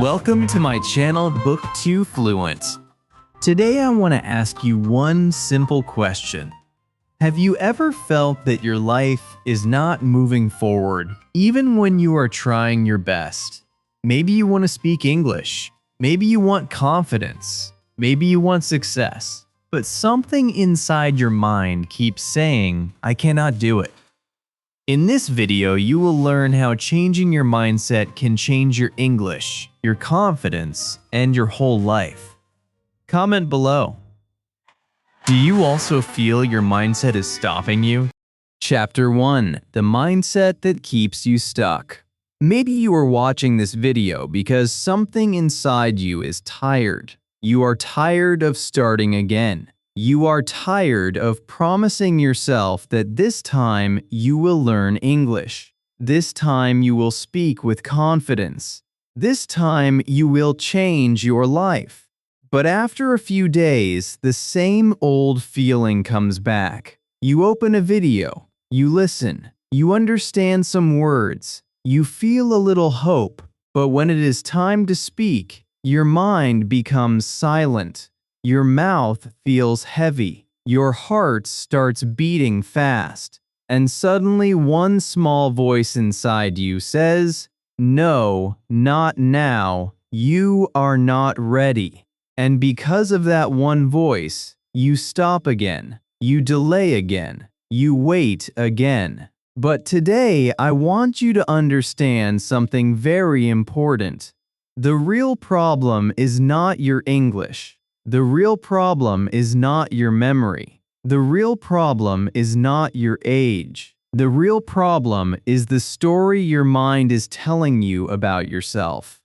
Welcome to my channel, Book 2 Fluent. Today I want to ask you one simple question. Have you ever felt that your life is not moving forward, even when you are trying your best? Maybe you want to speak English. Maybe you want confidence. Maybe you want success. But something inside your mind keeps saying, I cannot do it. In this video, you will learn how changing your mindset can change your English, your confidence, and your whole life. Comment below. Do you also feel your mindset is stopping you? Chapter 1. The Mindset That Keeps You Stuck. Maybe you are watching this video because something inside you is tired. You are tired of starting again. You are tired of promising yourself that this time you will learn English. This time you will speak with confidence. This time you will change your life. But after a few days, the same old feeling comes back. You open a video, you listen, you understand some words, you feel a little hope, but when it is time to speak, your mind becomes silent. Your mouth feels heavy, your heart starts beating fast, and suddenly one small voice inside you says, "No, not now, you are not ready." And because of that one voice, you stop again, you delay again, you wait again. But today, I want you to understand something very important. The real problem is not your English. The real problem is not your memory. The real problem is not your age. The real problem is the story your mind is telling you about yourself.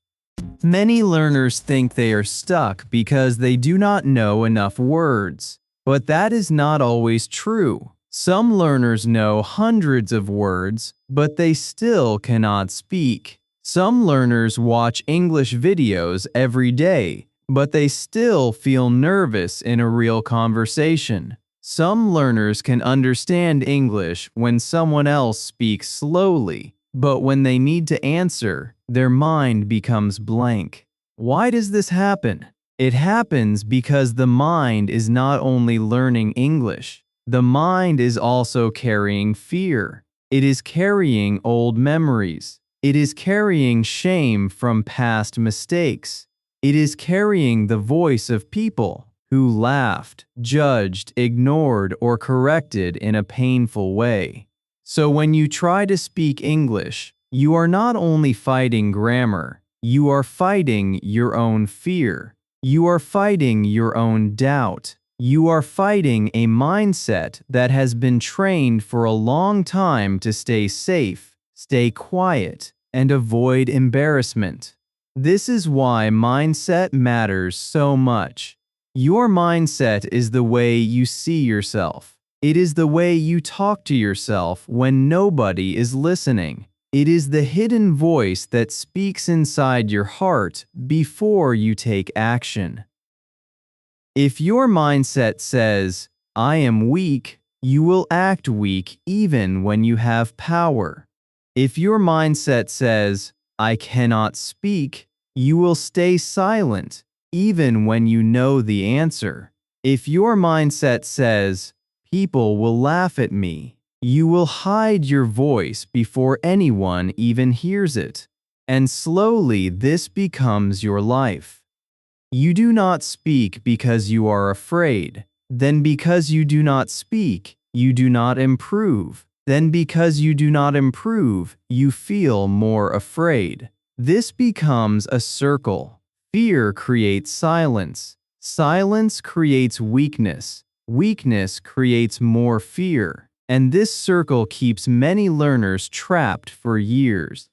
Many learners think they are stuck because they do not know enough words. But that is not always true. Some learners know hundreds of words, but they still cannot speak. Some learners watch English videos every day, but they still feel nervous in a real conversation. Some learners can understand English when someone else speaks slowly, but when they need to answer, their mind becomes blank. Why does this happen? It happens because the mind is not only learning English, the mind is also carrying fear. It is carrying old memories. It is carrying shame from past mistakes. It is carrying the voice of people who laughed, judged, ignored, or corrected in a painful way. So when you try to speak English, you are not only fighting grammar, you are fighting your own fear. You are fighting your own doubt. You are fighting a mindset that has been trained for a long time to stay safe, stay quiet, and avoid embarrassment. This is why mindset matters so much. Your mindset is the way you see yourself. It is the way you talk to yourself when nobody is listening. It is the hidden voice that speaks inside your heart before you take action. If your mindset says, I am weak, you will act weak even when you have power. If your mindset says, I cannot speak, you will stay silent even when you know the answer. If your mindset says, people will laugh at me, you will hide your voice before anyone even hears it. And slowly this becomes your life. You do not speak because you are afraid. Then because you do not speak, you do not improve. Then because you do not improve, you feel more afraid. This becomes a circle. Fear creates silence. Silence creates weakness. Weakness creates more fear. And this circle keeps many learners trapped for years.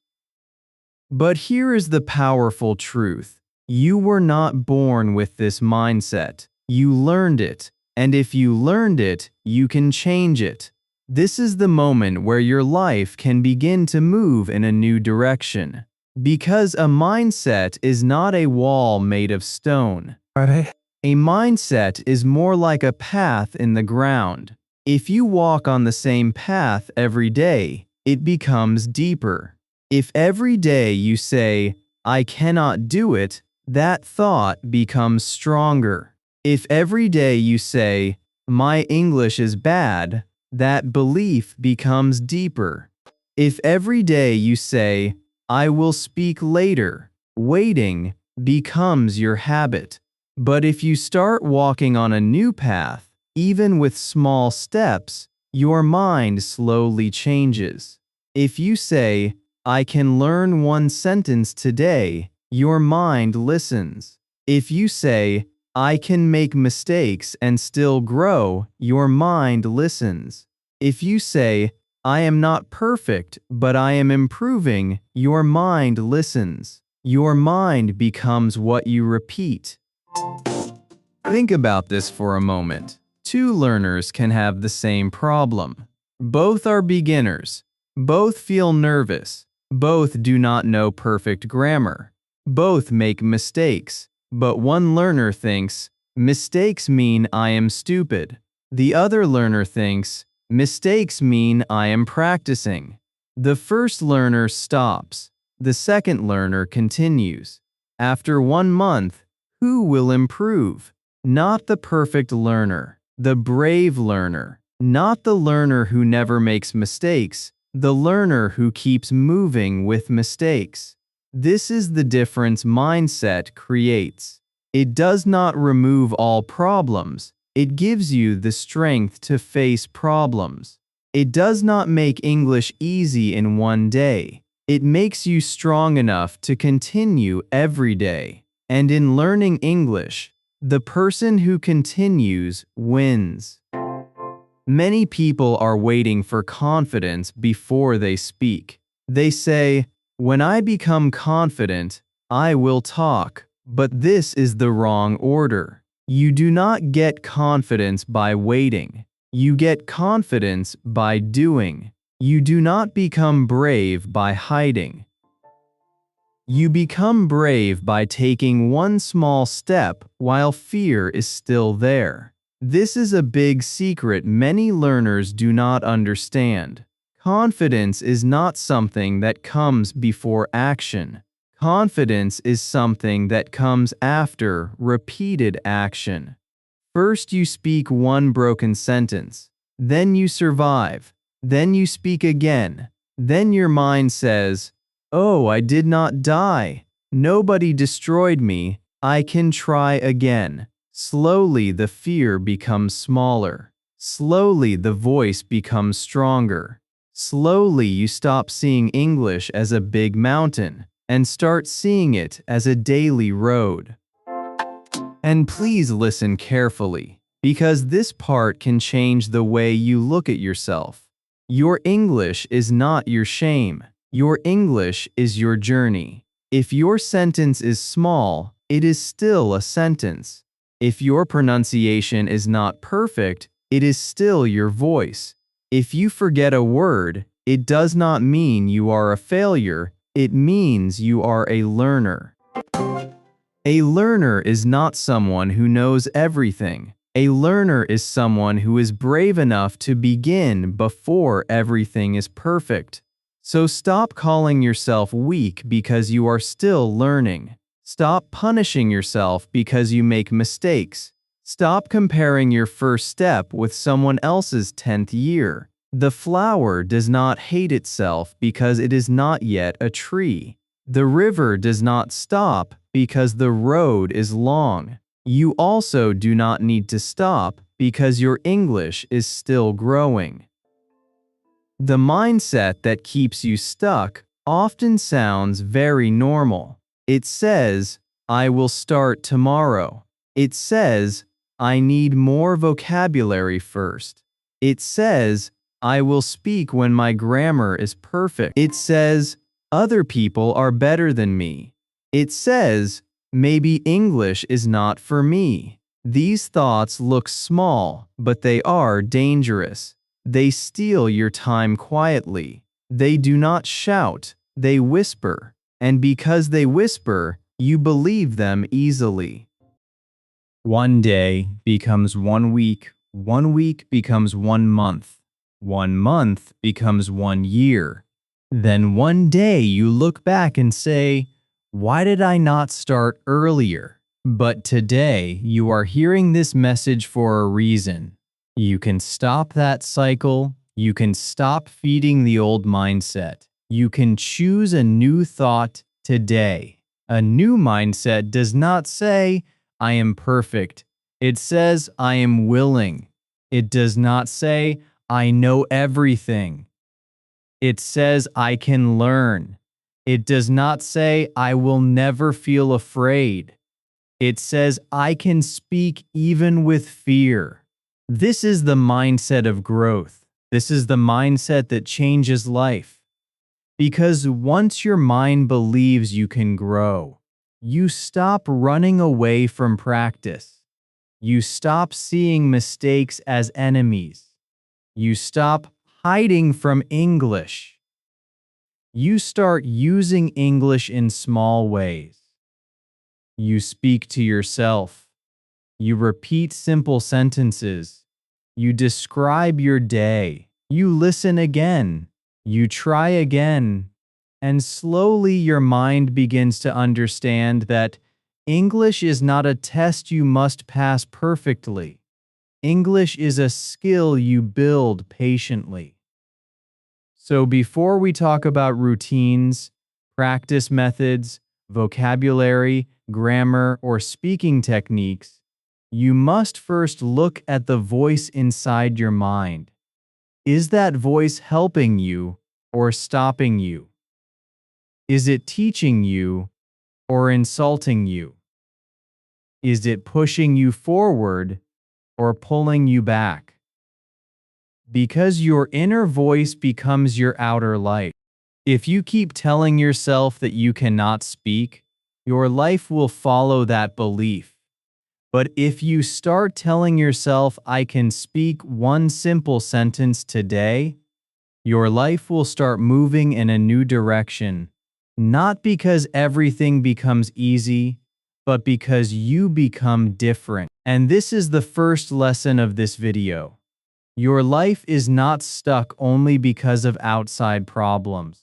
But here is the powerful truth. You were not born with this mindset. You learned it. And if you learned it, you can change it. This is the moment where your life can begin to move in a new direction. Because a mindset is not a wall made of stone. A mindset is more like a path in the ground. If you walk on the same path every day, it becomes deeper. If every day you say, I cannot do it, that thought becomes stronger. If every day you say, my English is bad, that belief becomes deeper. If every day you say, I will speak later, waiting becomes your habit. But if you start walking on a new path, even with small steps, your mind slowly changes. If you say, I can learn one sentence today, your mind listens. If you say, I can make mistakes and still grow, your mind listens. If you say, I am not perfect, but I am improving, your mind listens. Your mind becomes what you repeat. Think about this for a moment. Two learners can have the same problem. Both are beginners. Both feel nervous. Both do not know perfect grammar. Both make mistakes. But one learner thinks, mistakes mean I am stupid. The other learner thinks, mistakes mean I am practicing. The first learner stops. The second learner continues. After 1 month, who will improve? Not the perfect learner, the brave learner. Not the learner who never makes mistakes, the learner who keeps moving with mistakes. This is the difference mindset creates. It does not remove all problems. It gives you the strength to face problems. It does not make English easy in one day. It makes you strong enough to continue every day. And in learning English, the person who continues wins. Many people are waiting for confidence before they speak. They say, when I become confident, I will talk. But this is the wrong order. You do not get confidence by waiting. You get confidence by doing. You do not become brave by hiding. You become brave by taking one small step while fear is still there. This is a big secret many learners do not understand. Confidence is not something that comes before action. Confidence is something that comes after repeated action. First you speak one broken sentence. Then you survive. Then you speak again. Then your mind says, oh, I did not die. Nobody destroyed me. I can try again. Slowly the fear becomes smaller. Slowly the voice becomes stronger. Slowly you stop seeing English as a big mountain and start seeing it as a daily road. And please listen carefully, because this part can change the way you look at yourself. Your English is not your shame. Your English is your journey. If your sentence is small, it is still a sentence. If your pronunciation is not perfect, it is still your voice. If you forget a word, it does not mean you are a failure. It means you are a learner. A learner is not someone who knows everything. A learner is someone who is brave enough to begin before everything is perfect. So stop calling yourself weak because you are still learning. Stop punishing yourself because you make mistakes. Stop comparing your first step with someone else's 10th year. The flower does not hate itself because it is not yet a tree. The river does not stop because the road is long. You also do not need to stop because your English is still growing. The mindset that keeps you stuck often sounds very normal. It says, I will start tomorrow. It says, I need more vocabulary first. It says, I will speak when my grammar is perfect. It says, other people are better than me. It says, maybe English is not for me. These thoughts look small, but they are dangerous. They steal your time quietly. They do not shout, they whisper. And because they whisper, you believe them easily. 1 day becomes 1 week. 1 week becomes 1 month. 1 month becomes 1 year. Then one day you look back and say, Why did I not start earlier? But today, you are hearing this message for a reason. You can stop that cycle. You can stop feeding the old mindset. You can choose a new thought today. A new mindset does not say, I am perfect. It says, I am willing. It does not say, I know everything. It says, I can learn. It does not say, I will never feel afraid. It says, I can speak even with fear. This is the mindset of growth. This is the mindset that changes life. Because once your mind believes you can grow, you stop running away from practice. You stop seeing mistakes as enemies. You stop hiding from English. You start using English in small ways. You speak to yourself. You repeat simple sentences. You describe your day. You listen again. You try again. And slowly your mind begins to understand that English is not a test you must pass perfectly. English is a skill you build patiently. So before we talk about routines, practice methods, vocabulary, grammar, or speaking techniques, you must first look at the voice inside your mind. Is that voice helping you or stopping you? Is it teaching you or insulting you? Is it pushing you forward or pulling you back? Because your inner voice becomes your outer life. If you keep telling yourself that you cannot speak, your life will follow that belief. But if you start telling yourself, I can speak one simple sentence today, your life will start moving in a new direction. Not because everything becomes easy, but because you become different. And this is the first lesson of this video. Your life is not stuck only because of outside problems.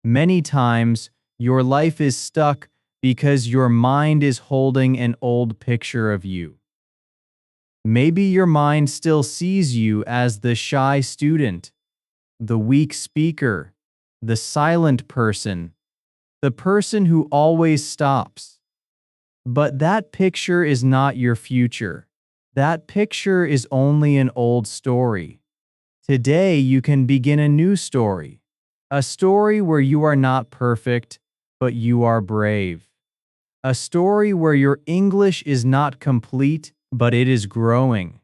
Many times, your life is stuck because your mind is holding an old picture of you. Maybe your mind still sees you as the shy student, the weak speaker, the silent person, the person who always stops. But that picture is not your future. That picture is only an old story. Today, you can begin a new story. A story where you are not perfect, but you are brave. A story where your English is not complete, but it is growing.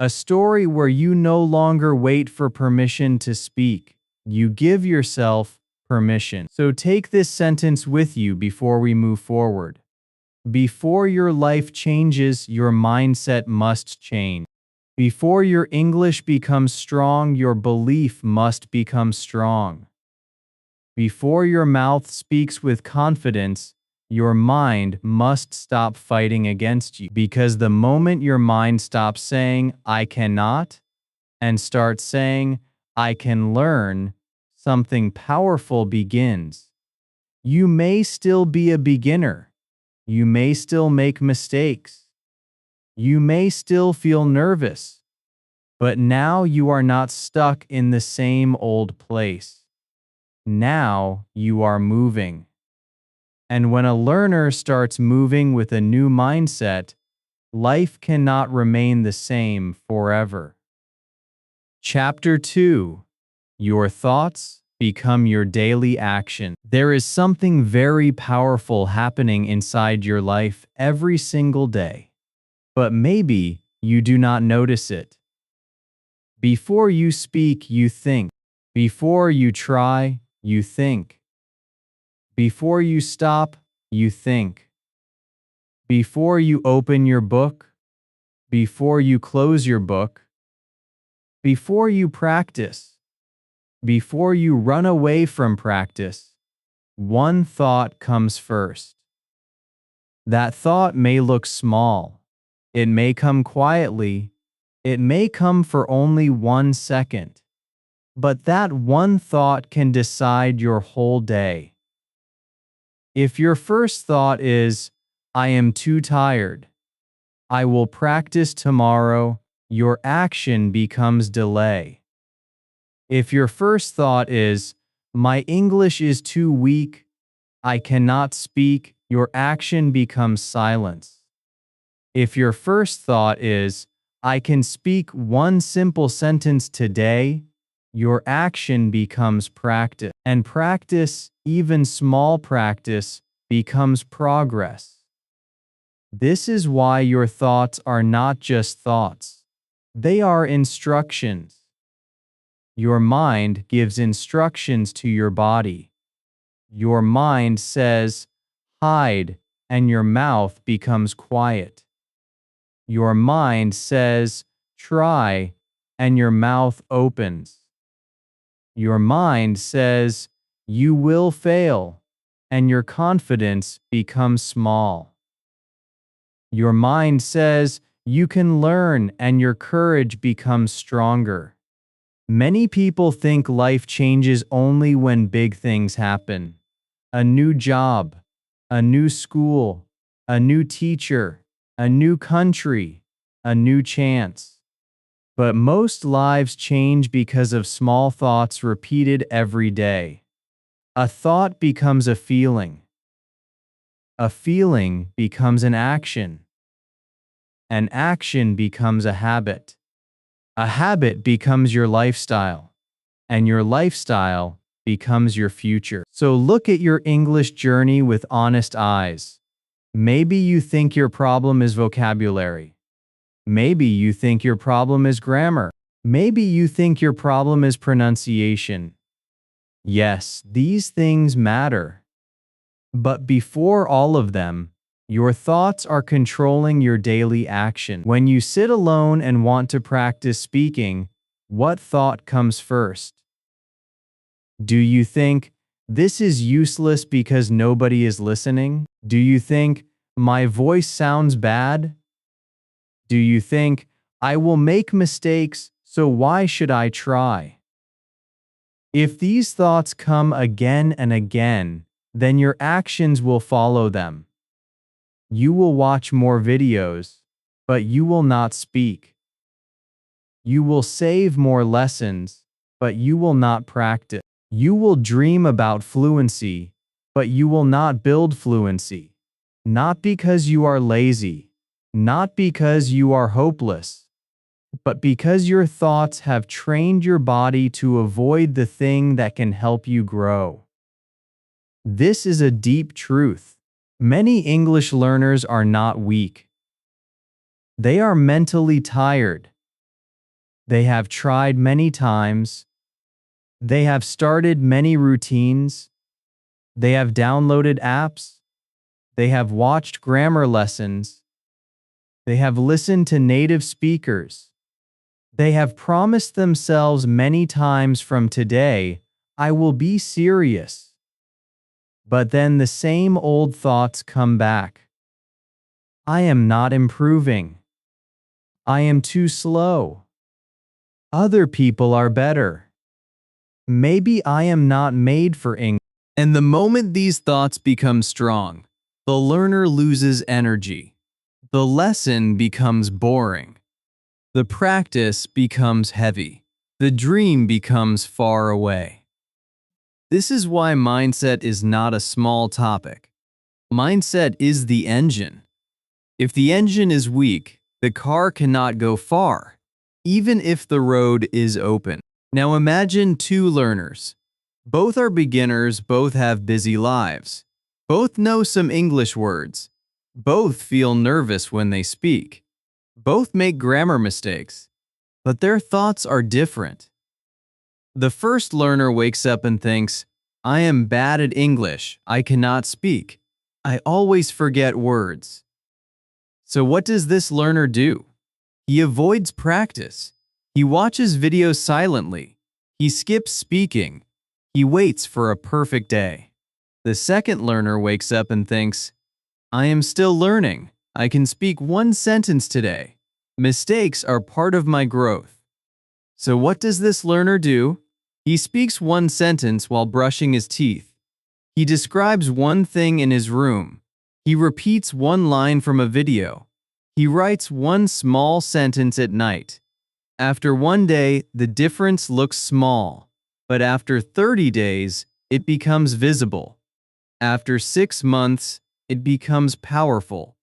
A story where you no longer wait for permission to speak. You give yourself permission. So take this sentence with you before we move forward. Before your life changes, your mindset must change. Before your English becomes strong, your belief must become strong. Before your mouth speaks with confidence, your mind must stop fighting against you. Because the moment your mind stops saying, I cannot, and starts saying, I can learn, something powerful begins. You may still be a beginner. You may still make mistakes. You may still feel nervous. But now you are not stuck in the same old place. Now you are moving. And when a learner starts moving with a new mindset, life cannot remain the same forever. Chapter 2. Your thoughts become your daily action. There is something very powerful happening inside your life every single day. But maybe you do not notice it. Before you speak, you think. Before you try, you think. Before you stop, you think. Before you open your book, before you close your book, before you practice, before you run away from practice, one thought comes first. That thought may look small. It may come quietly. It may come for only 1 second. But that one thought can decide your whole day. If your first thought is, I am too tired, I will practice tomorrow, your action becomes delay. If your first thought is, my English is too weak, I cannot speak, your action becomes silence. If your first thought is, I can speak one simple sentence today, your action becomes practice. And practice, even small practice, becomes progress. This is why your thoughts are not just thoughts. They are instructions. Your mind gives instructions to your body. Your mind says, hide, and your mouth becomes quiet. Your mind says, try, and your mouth opens. Your mind says, you will fail, and your confidence becomes small. Your mind says, you can learn, and your courage becomes stronger. Many people think life changes only when big things happen. A new job, a new school, a new teacher, a new country, a new chance. But most lives change because of small thoughts repeated every day. A thought becomes a feeling. A feeling becomes an action. An action becomes a habit. A habit becomes your lifestyle. And your lifestyle becomes your future. So look at your English journey with honest eyes. Maybe you think your problem is vocabulary. Maybe you think your problem is grammar. Maybe you think your problem is pronunciation. Yes, these things matter. But before all of them, your thoughts are controlling your daily action. When you sit alone and want to practice speaking, what thought comes first? Do you think, this is useless because nobody is listening? Do you think, my voice sounds bad? Do you think, I will make mistakes, so why should I try? If these thoughts come again and again, then your actions will follow them. You will watch more videos, but you will not speak. You will save more lessons, but you will not practice. You will dream about fluency, but you will not build fluency. Not because you are lazy, not because you are hopeless, but because your thoughts have trained your body to avoid the thing that can help you grow. This is a deep truth. Many English learners are not weak. They are mentally tired. They have tried many times. They have started many routines. They have downloaded apps. They have watched grammar lessons. They have listened to native speakers. They have promised themselves many times from today, I will be serious. But then the same old thoughts come back. I am not improving. I am too slow. Other people are better. Maybe I am not made for English. And the moment these thoughts become strong, the learner loses energy. The lesson becomes boring. The practice becomes heavy. The dream becomes far away. This is why mindset is not a small topic. Mindset is the engine. If the engine is weak, the car cannot go far, even if the road is open. Now imagine two learners. Both are beginners, both have busy lives. Both know some English words. Both feel nervous when they speak. Both make grammar mistakes. But their thoughts are different. The first learner wakes up and thinks, I am bad at English. I cannot speak. I always forget words. So what does this learner do? He avoids practice. He watches videos silently. He skips speaking. He waits for a perfect day. The second learner wakes up and thinks, I am still learning. I can speak one sentence today. Mistakes are part of my growth. So what does this learner do? He speaks one sentence while brushing his teeth. He describes one thing in his room. He repeats one line from a video. He writes one small sentence at night. After one day, the difference looks small, but after 30 days, it becomes visible. After 6 months, it becomes powerful.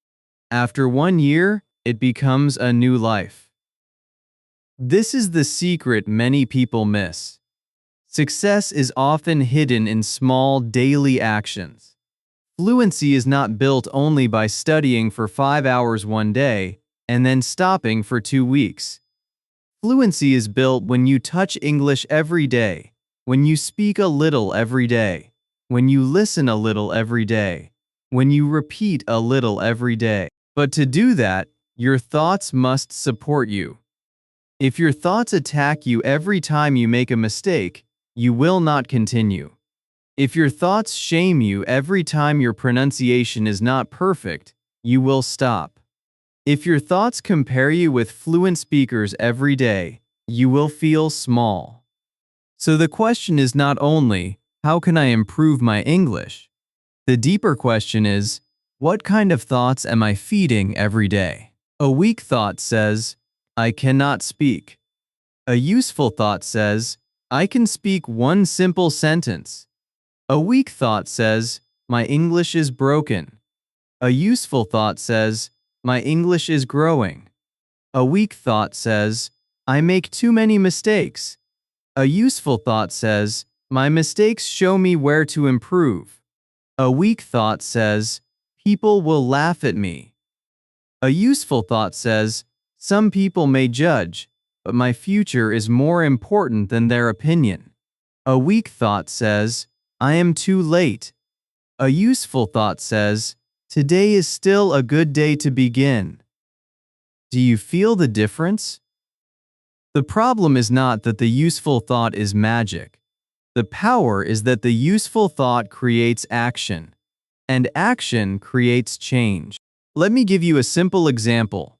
After 1 year, it becomes a new life. This is the secret many people miss. Success is often hidden in small daily actions. Fluency is not built only by studying for 5 hours one day and then stopping for 2 weeks. Fluency is built when you touch English every day, when you speak a little every day, when you listen a little every day, when you repeat a little every day. But to do that, your thoughts must support you. If your thoughts attack you every time you make a mistake, you will not continue. If your thoughts shame you every time your pronunciation is not perfect, you will stop. If your thoughts compare you with fluent speakers every day, you will feel small. So the question is not only, how can I improve my English? The deeper question is, what kind of thoughts am I feeding every day? A weak thought says, I cannot speak. A useful thought says, I can speak one simple sentence. A weak thought says, my English is broken. A useful thought says, my English is growing. A weak thought says, I make too many mistakes. A useful thought says, my mistakes show me where to improve. A weak thought says, people will laugh at me. A useful thought says, some people may judge, but my future is more important than their opinion. A weak thought says, I am too late. A useful thought says, today is still a good day to begin. Do you feel the difference? The problem is not that the useful thought is magic. The power is that the useful thought creates action, and action creates change. Let me give you a simple example.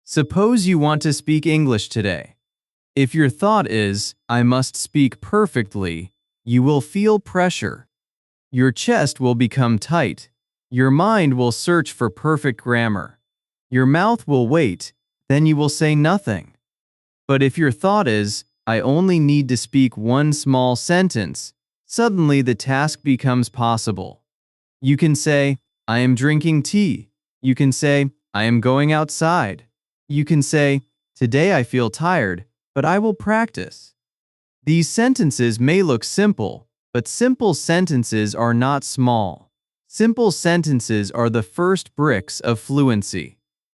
Suppose you want to speak English today. If your thought is, I must speak perfectly, you will feel pressure. Your chest will become tight. Your mind will search for perfect grammar. Your mouth will wait, then you will say nothing. But if your thought is, I only need to speak one small sentence, suddenly the task becomes possible. You can say, I am drinking tea. You can say, I am going outside. You can say, today I feel tired, but I will practice. These sentences may look simple, but simple sentences are not small. Simple sentences are the first bricks of fluency.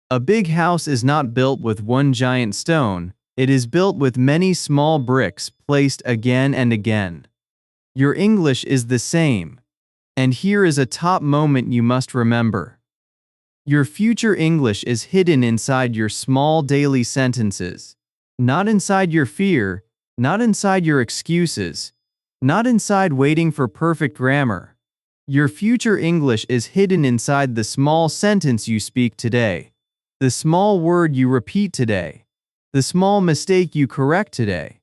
A big house is not built with one giant stone, it is built with many small bricks placed again and again. Your English is the same. And here is a top moment you must remember. Your future English is hidden inside your small daily sentences. Not inside your fear, not inside your excuses, not inside waiting for perfect grammar. Your future English is hidden inside the small sentence you speak today, the small word you repeat today, the small mistake you correct today,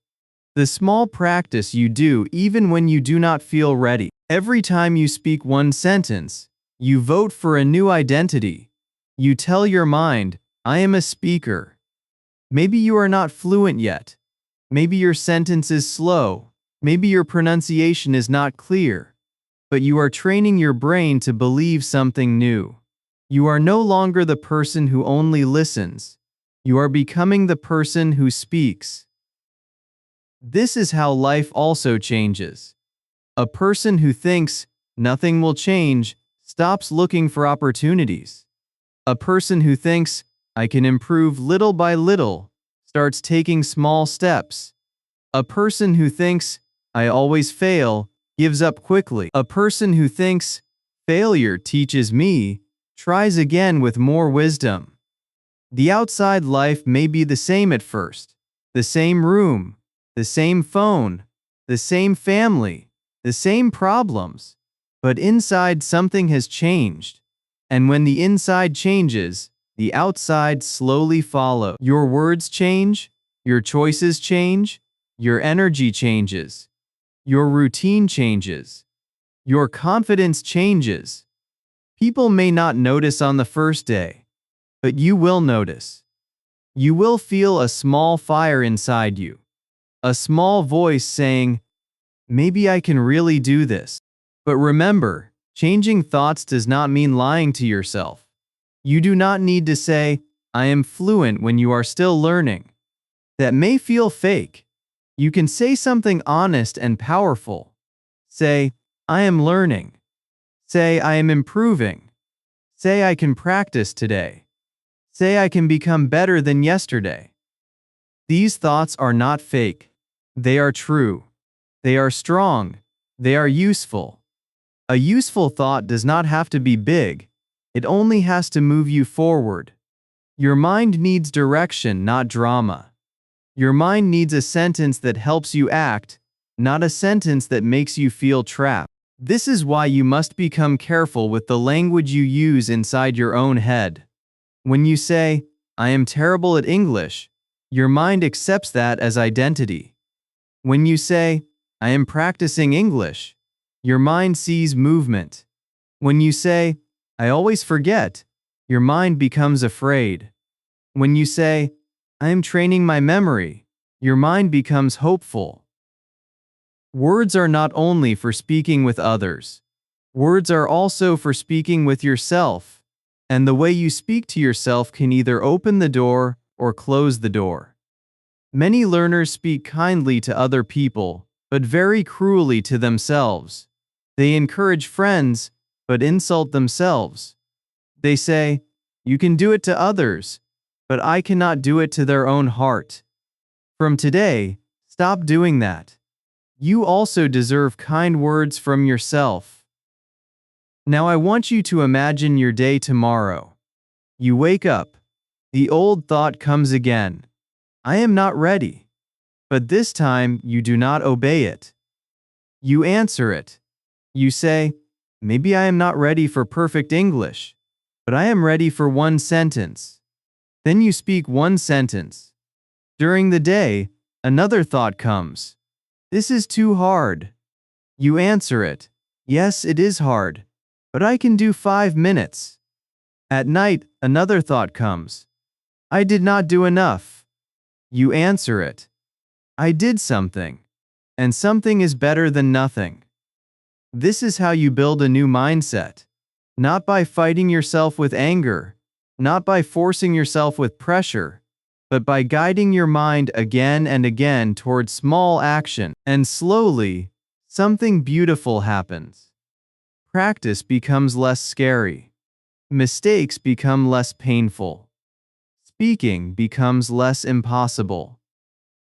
the small practice you do even when you do not feel ready. Every time you speak one sentence, you vote for a new identity. You tell your mind, I am a speaker. Maybe you are not fluent yet. Maybe your sentence is slow. Maybe your pronunciation is not clear. But you are training your brain to believe something new. You are no longer the person who only listens. You are becoming the person who speaks. This is how life also changes. A person who thinks nothing will change stops looking for opportunities. A person who thinks I can improve little by little starts taking small steps. A person who thinks I always fail gives up quickly. A person who thinks failure teaches me tries again with more wisdom. The outside life may be the same at first. The same room, the same phone, the same family, the same problems. But inside something has changed. And when the inside changes, the outside slowly follows. Your words change, your choices change, your energy changes, your routine changes. Your confidence changes. People may not notice on the first day, but you will notice. You will feel a small fire inside you, a small voice saying, maybe I can really do this. But remember, changing thoughts does not mean lying to yourself. You do not need to say, I am fluent when you are still learning. That may feel fake. You can say something honest and powerful. Say, I am learning. Say, I am improving. Say, I can practice today. Say, I can become better than yesterday. These thoughts are not fake. They are true. They are strong. They are useful. A useful thought does not have to be big. It only has to move you forward. Your mind needs direction, not drama. Your mind needs a sentence that helps you act, not a sentence that makes you feel trapped. This is why you must become careful with the language you use inside your own head. When you say, I am terrible at English, your mind accepts that as identity. When you say, I am practicing English, your mind sees movement. When you say, I always forget, your mind becomes afraid. When you say, I am training my memory, your mind becomes hopeful. Words are not only for speaking with others. Words are also for speaking with yourself. And the way you speak to yourself can either open the door or close the door. Many learners speak kindly to other people, but very cruelly to themselves. They encourage friends, but insult themselves. They say, you can do it to others, but I cannot do it to their own heart. From today, stop doing that. You also deserve kind words from yourself. Now I want you to imagine your day tomorrow. You wake up. The old thought comes again. I am not ready. But this time you do not obey it. You answer it. You say, maybe I am not ready for perfect English, but I am ready for one sentence. Then you speak one sentence. During the day, another thought comes. This is too hard. You answer it. Yes, it is hard, but I can do 5 minutes. At night, another thought comes. I did not do enough. You answer it. I did something, and something is better than nothing. This is how you build a new mindset. Not by fighting yourself with anger, not by forcing yourself with pressure, but by guiding your mind again and again towards small action. And slowly, something beautiful happens. Practice becomes less scary. Mistakes become less painful. Speaking becomes less impossible.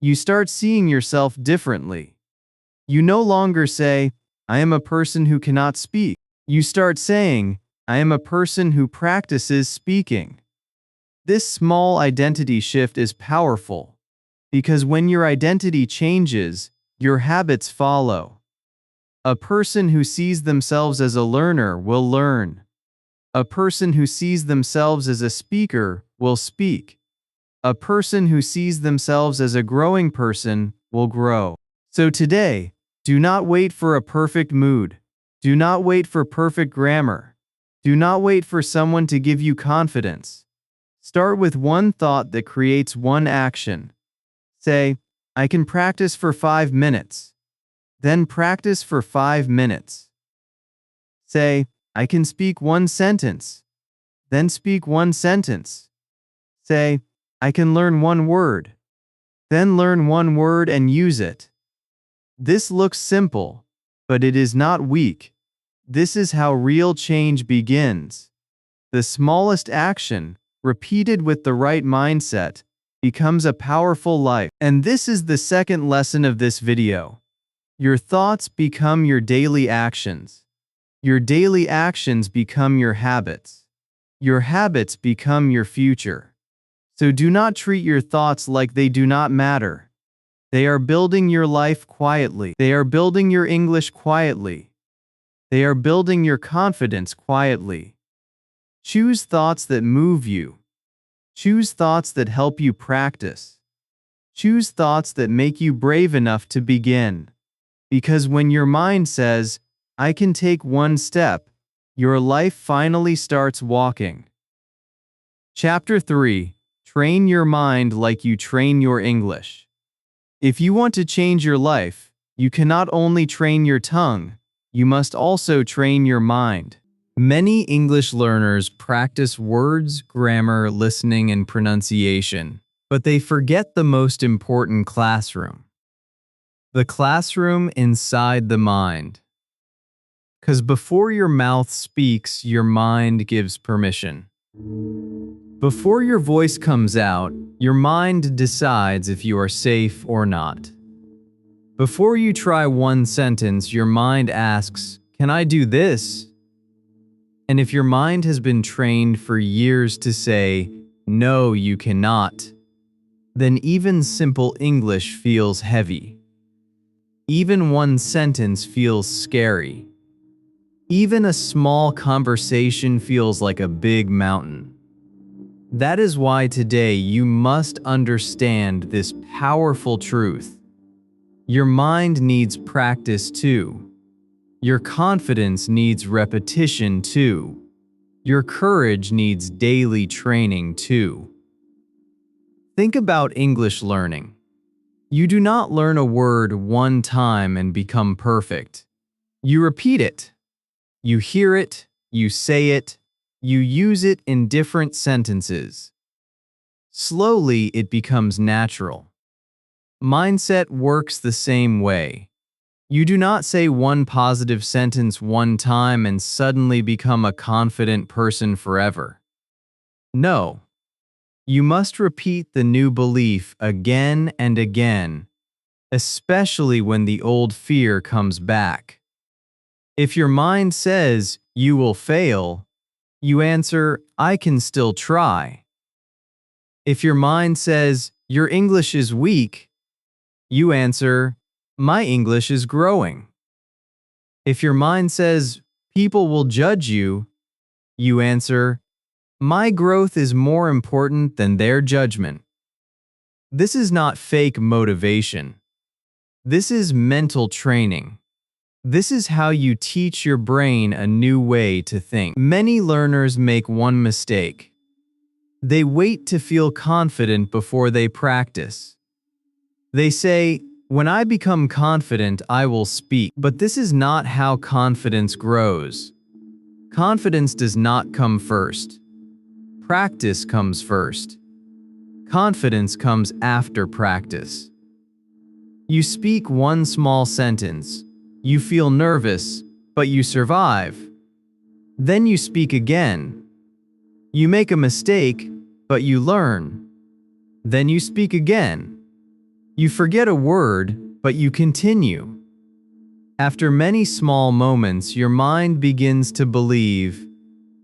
You start seeing yourself differently. You no longer say, I am a person who cannot speak. You start saying, I am a person who practices speaking. This small identity shift is powerful, because when your identity changes, your habits follow. A person who sees themselves as a learner will learn. A person who sees themselves as a speaker will speak. A person who sees themselves as a growing person will grow. So today, do not wait for a perfect mood. Do not wait for perfect grammar. Do not wait for someone to give you confidence. Start with one thought that creates one action. Say, I can practice for 5 minutes. Then practice for 5 minutes. Say, I can speak one sentence. Then speak one sentence. Say, I can learn one word. Then learn one word and use it. This looks simple, but it is not weak. This is how real change begins. The smallest action, repeated with the right mindset, becomes a powerful life. And this is the second lesson of this video. Your thoughts become your daily actions. Your daily actions become your habits. Your habits become your future. So do not treat your thoughts like they do not matter. They are building your life quietly. They are building your English quietly. They are building your confidence quietly. Choose thoughts that move you. Choose thoughts that help you practice. Choose thoughts that make you brave enough to begin. Because when your mind says, I can take one step. Your life finally starts walking. Chapter 3. Train your mind like you train your English. If you want to change your life, you cannot only train your tongue, you must also train your mind. Many English learners practice words, grammar, listening, and pronunciation, but they forget the most important classroom. The classroom inside the mind. Because before your mouth speaks, your mind gives permission. Before your voice comes out, your mind decides if you are safe or not. Before you try one sentence, your mind asks, "Can I do this?" And if your mind has been trained for years to say, "No, you cannot," then even simple English feels heavy. Even one sentence feels scary. Even a small conversation feels like a big mountain. That is why today you must understand this powerful truth. Your mind needs practice too. Your confidence needs repetition too. Your courage needs daily training too. Think about English learning. You do not learn a word one time and become perfect. You repeat it. You hear it, you say it, you use it in different sentences. Slowly, it becomes natural. Mindset works the same way. You do not say one positive sentence one time and suddenly become a confident person forever. No. You must repeat the new belief again and again, especially when the old fear comes back. If your mind says, "You will fail," you answer, "I can still try." If your mind says, "Your English is weak," you answer, "My English is growing." If your mind says, "People will judge you," you answer, "My growth is more important than their judgment." This is not fake motivation. This is mental training. This is how you teach your brain a new way to think. Many learners make one mistake. They wait to feel confident before they practice. They say, "When I become confident, I will speak." But this is not how confidence grows. Confidence does not come first. Practice comes first. Confidence comes after practice. You speak one small sentence. You feel nervous, but you survive. Then you speak again. You make a mistake, but you learn. Then you speak again. You forget a word, but you continue. After many small moments, your mind begins to believe,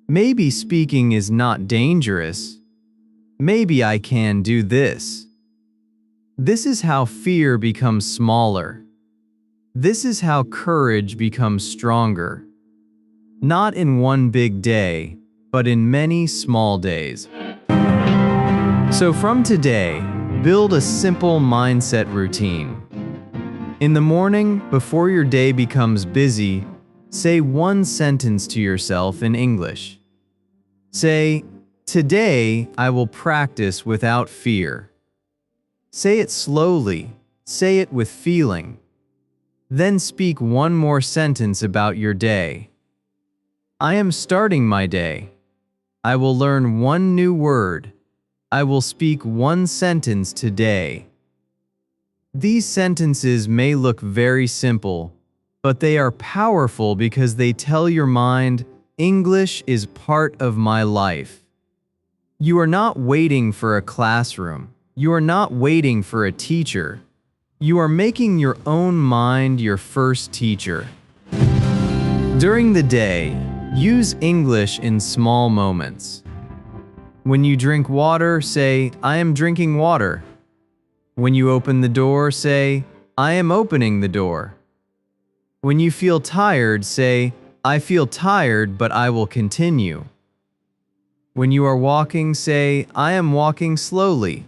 maybe speaking is not dangerous. Maybe I can do this. This is how fear becomes smaller. This is how courage becomes stronger. Not in one big day, but in many small days. So from today, build a simple mindset routine. In the morning, before your day becomes busy, say one sentence to yourself in English. Say, "Today I will practice without fear." Say it slowly. Say it with feeling. Then speak one more sentence about your day. I am starting my day. I will learn one new word. I will speak one sentence today. These sentences may look very simple, but they are powerful because they tell your mind, English is part of my life. You are not waiting for a classroom. You are not waiting for a teacher. You are making your own mind your first teacher. During the day, use English in small moments. When you drink water, say, "I am drinking water." When you open the door, say, "I am opening the door." When you feel tired, say, "I feel tired, but I will continue." When you are walking, say, "I am walking slowly."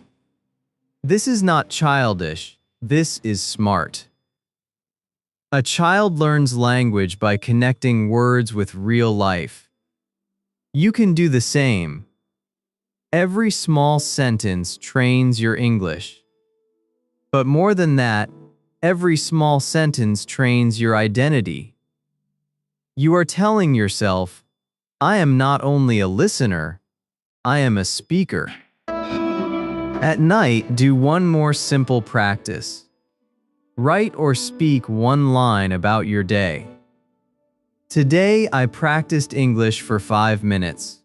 This is not childish. This is smart. A child learns language by connecting words with real life. You can do the same. Every small sentence trains your English. But more than that, every small sentence trains your identity. You are telling yourself, I am not only a listener, I am a speaker. At night, do one more simple practice. Write or speak one line about your day. Today, I practiced English for 5 minutes.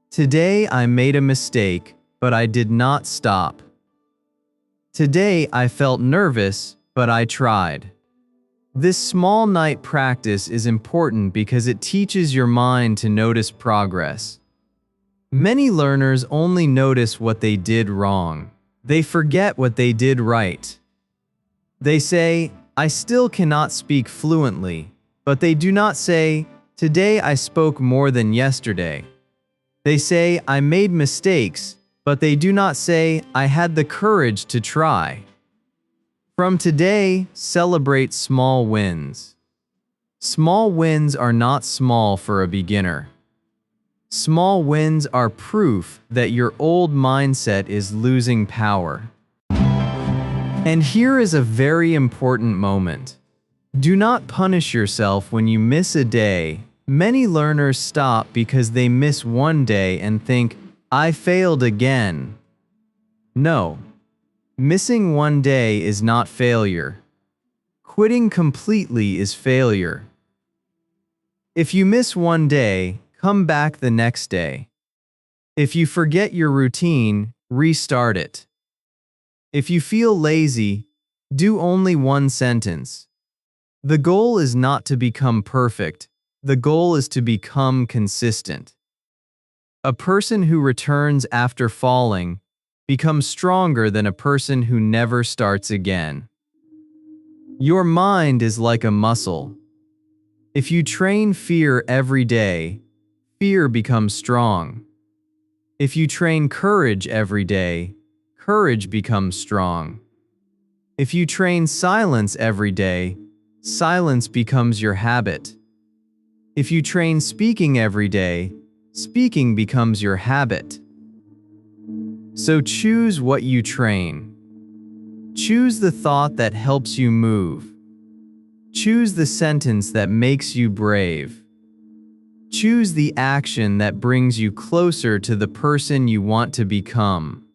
Today, I made a mistake, but I did not stop. Today, I felt nervous, but I tried. This small night practice is important because it teaches your mind to notice progress. Many learners only notice what they did wrong. They forget what they did right. They say, I still cannot speak fluently, but they do not say, today I spoke more than yesterday. They say, I made mistakes, but they do not say, I had the courage to try. From today, celebrate small wins. Small wins are not small for a beginner. Small wins are proof that your old mindset is losing power. And here is a very important moment. Do not punish yourself when you miss a day. Many learners stop because they miss one day and think, I failed again. No, missing one day is not failure. Quitting completely is failure. If you miss one day, come back the next day. If you forget your routine, restart it. If you feel lazy, do only one sentence. The goal is not to become perfect. The goal is to become consistent. A person who returns after falling becomes stronger than a person who never starts again. Your mind is like a muscle. If you train fear every day, fear becomes strong. If you train courage every day, courage becomes strong. If you train silence every day, silence becomes your habit. If you train speaking every day, speaking becomes your habit. So choose what you train. Choose the thought that helps you move. Choose the sentence that makes you brave. Choose the action that brings you closer to the person you want to become.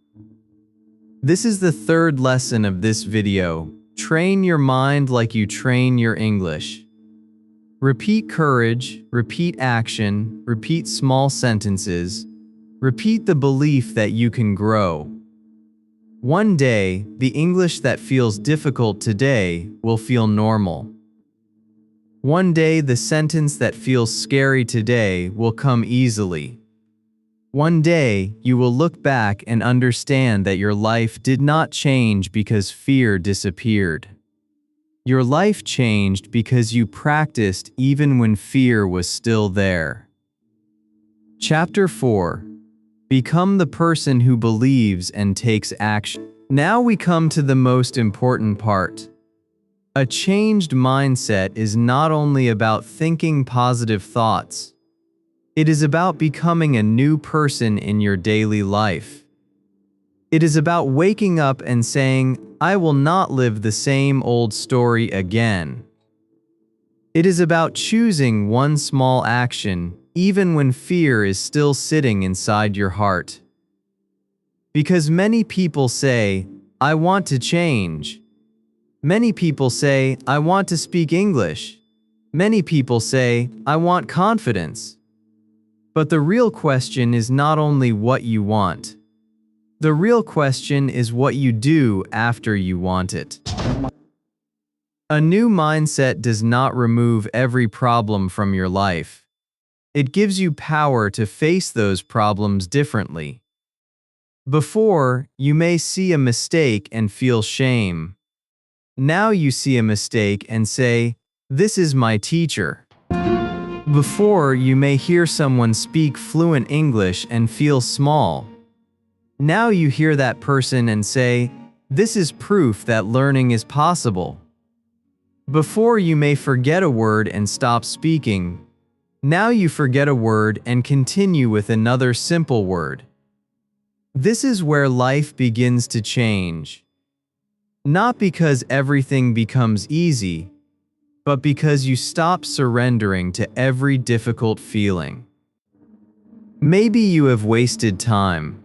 This is the third lesson of this video. Train your mind like you train your English. Repeat courage, repeat action, repeat small sentences, repeat the belief that you can grow. One day, the English that feels difficult today will feel normal. One day, the sentence that feels scary today will come easily. One day, you will look back and understand that your life did not change because fear disappeared. Your life changed because you practiced even when fear was still there. Chapter 4. Become the person who believes and takes action. Now we come to the most important part. A changed mindset is not only about thinking positive thoughts. It is about becoming a new person in your daily life. It is about waking up and saying, I will not live the same old story again. It is about choosing one small action, even when fear is still sitting inside your heart. Because many people say, I want to change. Many people say, I want to speak English. Many people say, I want confidence. But the real question is not only what you want. The real question is what you do after you want it. A new mindset does not remove every problem from your life. It gives you power to face those problems differently. Before, you may see a mistake and feel shame. Now you see a mistake and say, this is my teacher. Before, you may hear someone speak fluent English and feel small. Now you hear that person and say, this is proof that learning is possible. Before, you may forget a word and stop speaking. Now you forget a word and continue with another simple word. This is where life begins to change. Not because everything becomes easy, but because you stop surrendering to every difficult feeling. Maybe you have wasted time.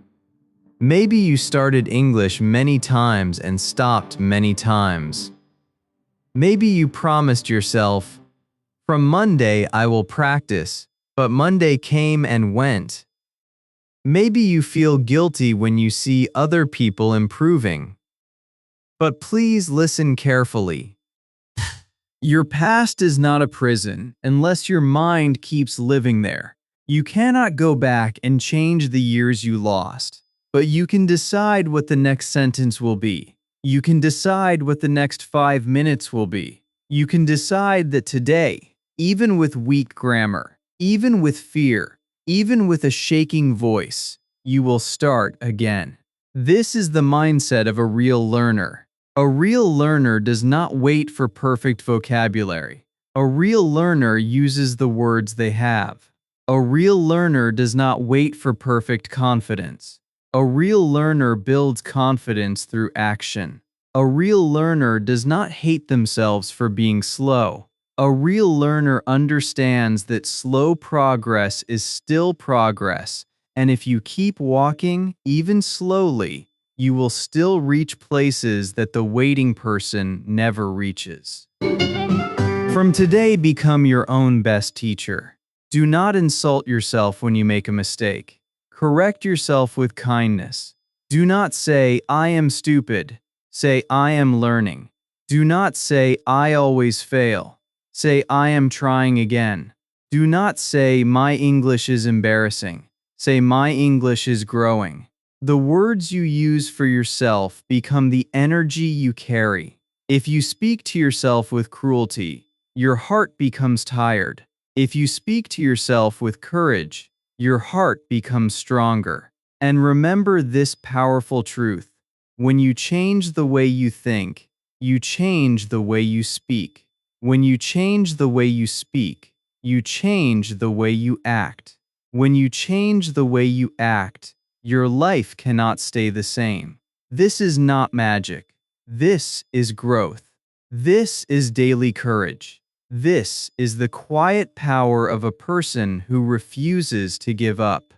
Maybe you started English many times and stopped many times. Maybe you promised yourself, "From Monday I will practice," but Monday came and went. Maybe you feel guilty when you see other people improving. But please listen carefully. Your past is not a prison unless your mind keeps living there. You cannot go back and change the years you lost, but you can decide what the next sentence will be. You can decide what the next 5 minutes will be. You can decide that today, even with weak grammar, even with fear, even with a shaking voice, you will start again. This is the mindset of a real learner. A real learner does not wait for perfect vocabulary. A real learner uses the words they have. A real learner does not wait for perfect confidence. A real learner builds confidence through action. A real learner does not hate themselves for being slow. A real learner understands that slow progress is still progress, and if you keep walking, even slowly, you will still reach places that the waiting person never reaches. From today, become your own best teacher. Do not insult yourself when you make a mistake. Correct yourself with kindness. Do not say, "I am stupid." Say, "I am learning." Do not say, "I always fail." Say, "I am trying again." Do not say, "My English is embarrassing." Say, "My English is growing." The words you use for yourself become the energy you carry. If you speak to yourself with cruelty, your heart becomes tired. If you speak to yourself with courage, your heart becomes stronger. And remember this powerful truth: when you change the way you think, you change the way you speak. When you change the way you speak, you change the way you act. When you change the way you act, your life cannot stay the same. This is not magic. This is growth. This is daily courage. This is the quiet power of a person who refuses to give up.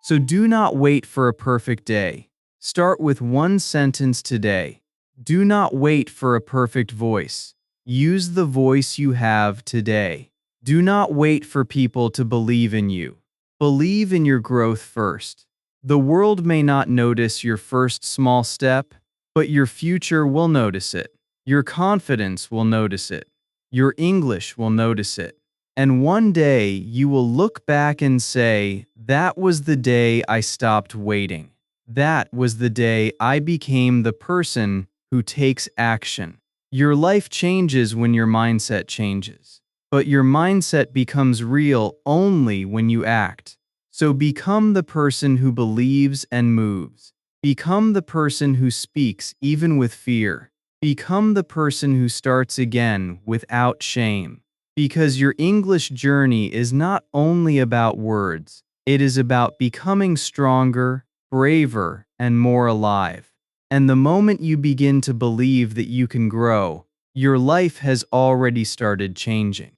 So do not wait for a perfect day. Start with one sentence today. Do not wait for a perfect voice. Use the voice you have today. Do not wait for people to believe in you. Believe in your growth first. The world may not notice your first small step, but your future will notice it. Your confidence will notice it. Your English will notice it. And one day you will look back and say, "That was the day I stopped waiting. That was the day I became the person who takes action." Your life changes when your mindset changes, but your mindset becomes real only when you act. So become the person who believes and moves. Become the person who speaks even with fear. Become the person who starts again without shame. Because your English journey is not only about words, it is about becoming stronger, braver, and more alive. And the moment you begin to believe that you can grow, your life has already started changing.